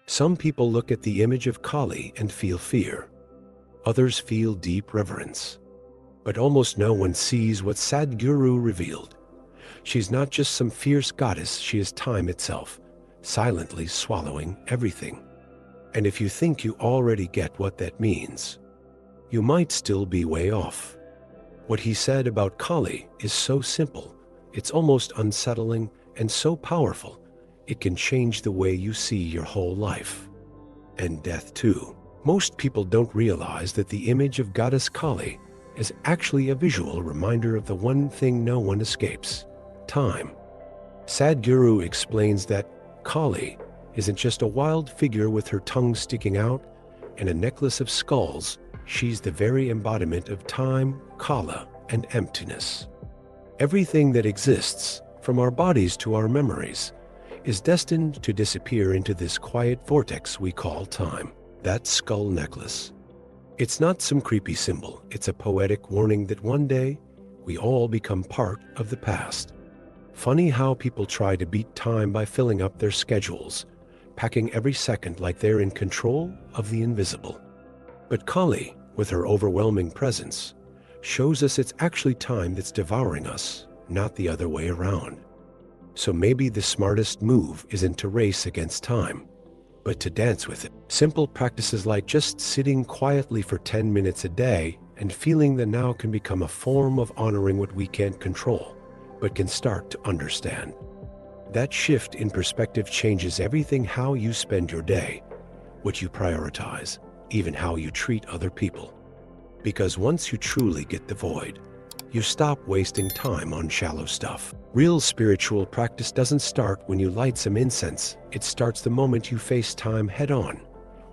Some people look at the image of Kali and feel fear. Others feel deep reverence. But almost no one sees what Sadhguru revealed. She's not just some fierce goddess, she is time itself, silently swallowing everything. And if you think you already get what that means, you might still be way off. What he said about Kali is so simple, it's almost unsettling, and so powerful, it can change the way you see your whole life. And death too. Most people don't realize that the image of goddess Kali is actually a visual reminder of the one thing no one escapes: time. Sadhguru explains that Kali isn't just a wild figure with her tongue sticking out and a necklace of skulls. She's the very embodiment of time, kala, and emptiness. Everything that exists, from our bodies to our memories, is destined to disappear into this quiet vortex we call time. That skull necklace. It's not some creepy symbol, it's a poetic warning that one day we all become part of the past. Funny how people try to beat time by filling up their schedules, packing every second like they're in control of the invisible. But Kali, with her overwhelming presence, shows us it's actually time that's devouring us, not the other way around. So maybe the smartest move isn't to race against time, but to dance with it. Simple practices like just sitting quietly for 10 minutes a day and feeling the now can become a form of honoring what we can't control, but can start to understand. That shift in perspective changes everything: how you spend your day, what you prioritize, even how you treat other people. Because once you truly get the void, you stop wasting time on shallow stuff. Real spiritual practice doesn't start when you light some incense. It starts the moment you face time head on,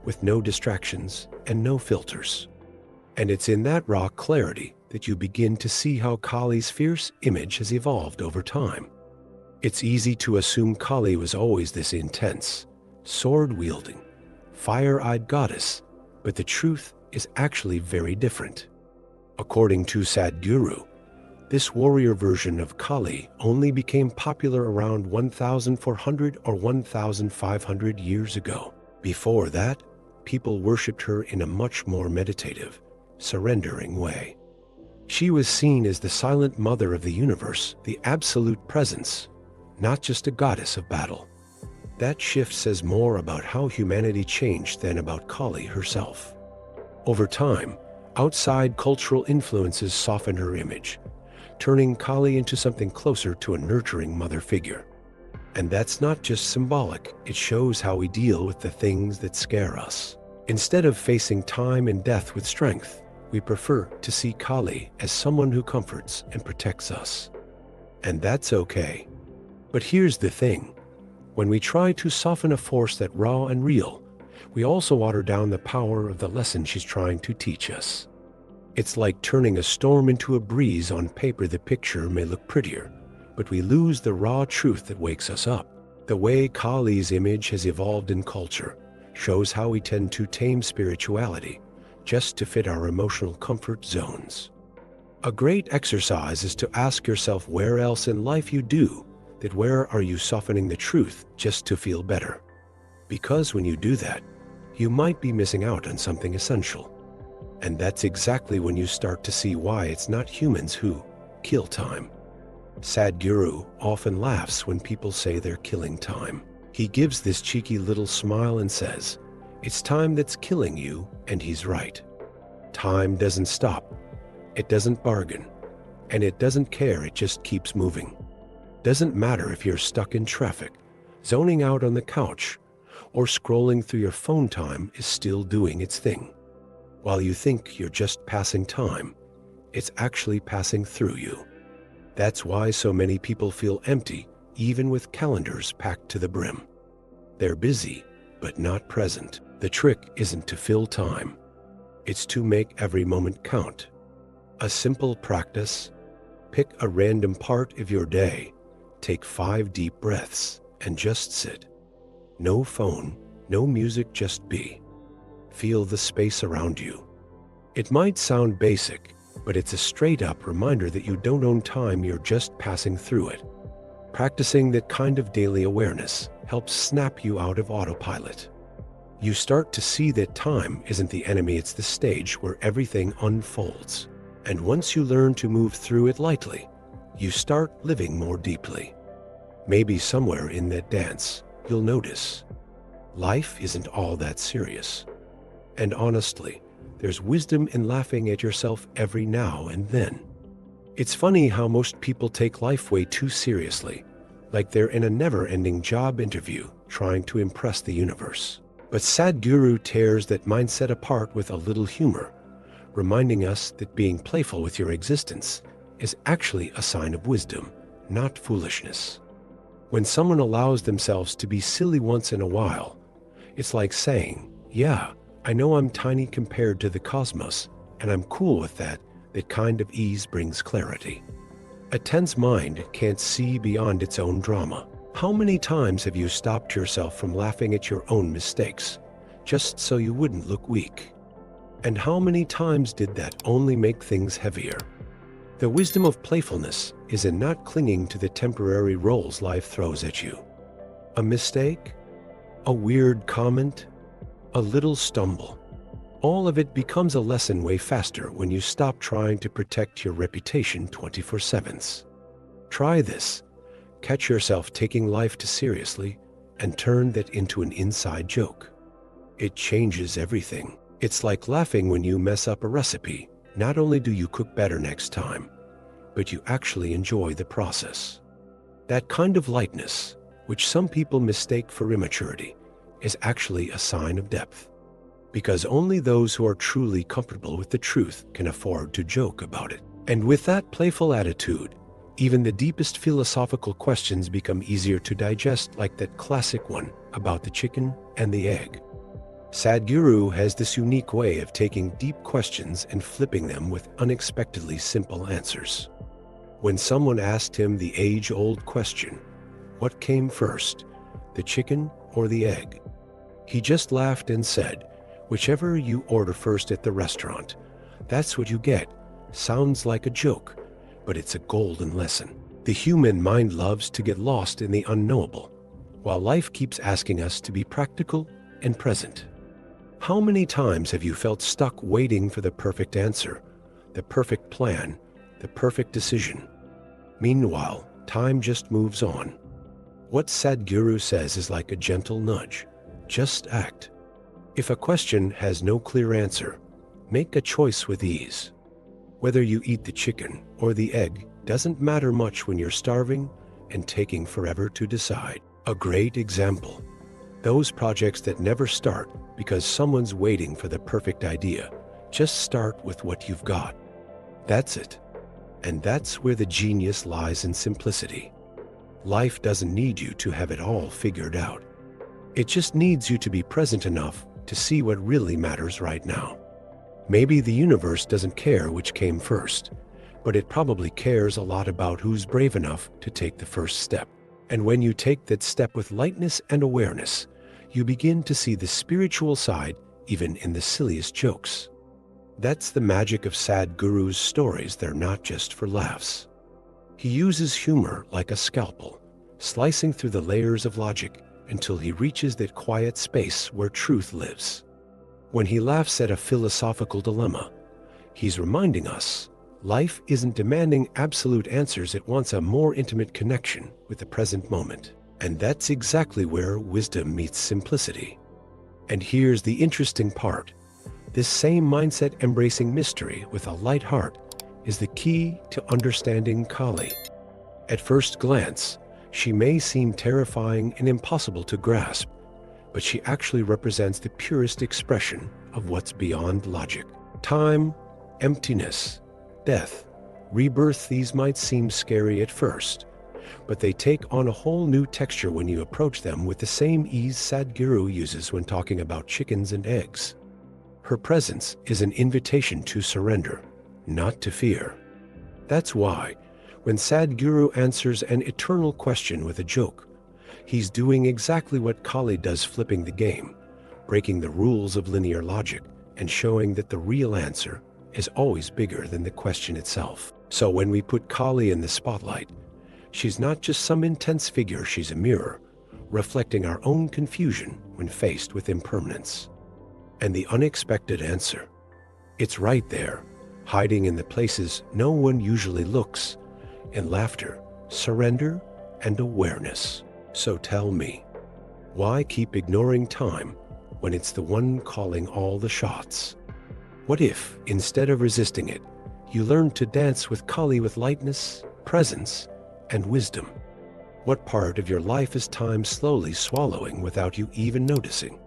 with no distractions and no filters. And it's in that raw clarity that you begin to see how Kali's fierce image has evolved over time. It's easy to assume Kali was always this intense, sword-wielding, fire-eyed goddess, but the truth is actually very different. According to Sadhguru, this warrior version of Kali only became popular around 1,400 or 1,500 years ago. Before that, people worshipped her in a much more meditative, surrendering way. She was seen as the silent mother of the universe, the absolute presence, not just a goddess of battle. That shift says more about how humanity changed than about Kali herself. Over time, outside cultural influences softened her image, turning Kali into something closer to a nurturing mother figure. And that's not just symbolic, it shows how we deal with the things that scare us. Instead of facing time and death with strength, we prefer to see Kali as someone who comforts and protects us. And that's okay. But here's the thing. When we try to soften a force that's raw and real, we also water down the power of the lesson she's trying to teach us. It's like turning a storm into a breeze. On paper, the picture may look prettier, but we lose the raw truth that wakes us up. The way Kali's image has evolved in culture shows how we tend to tame spirituality just to fit our emotional comfort zones. A great exercise is to ask yourself where else in life you do that. Where are you softening the truth just to feel better? Because when you do that, you might be missing out on something essential. And that's exactly when you start to see why it's not humans who kill time. Sadhguru often laughs when people say they're killing time. He gives this cheeky little smile and says, "It's time that's killing you," and he's right. Time doesn't stop. It doesn't bargain. And it doesn't care, it just keeps moving. Doesn't matter if you're stuck in traffic, zoning out on the couch, or scrolling through your phone, time is still doing its thing. While you think you're just passing time, it's actually passing through you. That's why so many people feel empty, even with calendars packed to the brim. They're busy, but not present. The trick isn't to fill time. It's to make every moment count. A simple practice: pick a random part of your day, take 5 deep breaths, and just sit. No phone, no music, just be. Feel the space around you. It might sound basic, but it's a straight-up reminder that you don't own time, you're just passing through it. Practicing that kind of daily awareness helps snap you out of autopilot. You start to see that time isn't the enemy, it's the stage where everything unfolds. And once you learn to move through it lightly, you start living more deeply. Maybe somewhere in that dance, you'll notice life isn't all that serious. And honestly, there's wisdom in laughing at yourself every now and then. It's funny how most people take life way too seriously, like they're in a never-ending job interview trying to impress the universe. But Sadhguru tears that mindset apart with a little humor, reminding us that being playful with your existence is actually a sign of wisdom, not foolishness. When someone allows themselves to be silly once in a while, it's like saying, yeah, I know I'm tiny compared to the cosmos, and I'm cool with that. That kind of ease brings clarity. A tense mind can't see beyond its own drama. How many times have you stopped yourself from laughing at your own mistakes, just so you wouldn't look weak? And how many times did that only make things heavier? The wisdom of playfulness is in not clinging to the temporary roles life throws at you. A mistake? A weird comment? A little stumble? All of it becomes a lesson way faster when you stop trying to protect your reputation 24/7. Try this. Catch yourself taking life too seriously and turn that into an inside joke. It changes everything. It's like laughing when you mess up a recipe. Not only do you cook better next time, but you actually enjoy the process. That kind of lightness, which some people mistake for immaturity, is actually a sign of depth. Because only those who are truly comfortable with the truth can afford to joke about it. And with that playful attitude, even the deepest philosophical questions become easier to digest, like that classic one about the chicken and the egg. Sadhguru has this unique way of taking deep questions and flipping them with unexpectedly simple answers. When someone asked him the age-old question, what came first, the chicken or the egg? He just laughed and said, whichever you order first at the restaurant, that's what you get. Sounds like a joke, but it's a golden lesson. The human mind loves to get lost in the unknowable, while life keeps asking us to be practical and present. How many times have you felt stuck waiting for the perfect answer, the perfect plan, the perfect decision? Meanwhile, time just moves on. What Sadhguru says is like a gentle nudge. Just act. If a question has no clear answer, make a choice with ease. Whether you eat the chicken or the egg doesn't matter much when you're starving and taking forever to decide. A great example. Those projects that never start because someone's waiting for the perfect idea. Just start with what you've got. That's it. And that's where the genius lies, in simplicity. Life doesn't need you to have it all figured out. It just needs you to be present enough to see what really matters right now. Maybe the universe doesn't care which came first, but it probably cares a lot about who's brave enough to take the first step. And when you take that step with lightness and awareness, you begin to see the spiritual side even in the silliest jokes. That's the magic of Sadhguru's stories. They're not just for laughs. He uses humor like a scalpel, slicing through the layers of logic until he reaches that quiet space where truth lives. When he laughs at a philosophical dilemma, he's reminding us life isn't demanding absolute answers, it wants a more intimate connection with the present moment. And that's exactly where wisdom meets simplicity. And here's the interesting part. This same mindset, embracing mystery with a light heart, is the key to understanding Kali. At first glance, she may seem terrifying and impossible to grasp, but she actually represents the purest expression of what's beyond logic. Time, emptiness, death, rebirth, these might seem scary at first, but they take on a whole new texture when you approach them with the same ease Sadhguru uses when talking about chickens and eggs. Her presence is an invitation to surrender, not to fear. That's why, when Sadhguru answers an eternal question with a joke, he's doing exactly what Kali does, flipping the game, breaking the rules of linear logic, and showing that the real answer is always bigger than the question itself. So when we put Kali in the spotlight, she's not just some intense figure, she's a mirror, reflecting our own confusion when faced with impermanence. And the unexpected answer, it's right there, hiding in the places no one usually looks, in laughter, surrender, and awareness. So tell me, why keep ignoring time when it's the one calling all the shots? What if, instead of resisting it, you learned to dance with Kali with lightness, presence, and wisdom? What part of your life is time slowly swallowing without you even noticing?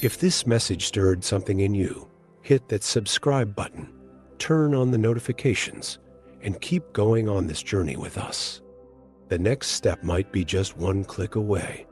If this message stirred something in you, hit that subscribe button, turn on the notifications, and keep going on this journey with us. The next step might be just one click away.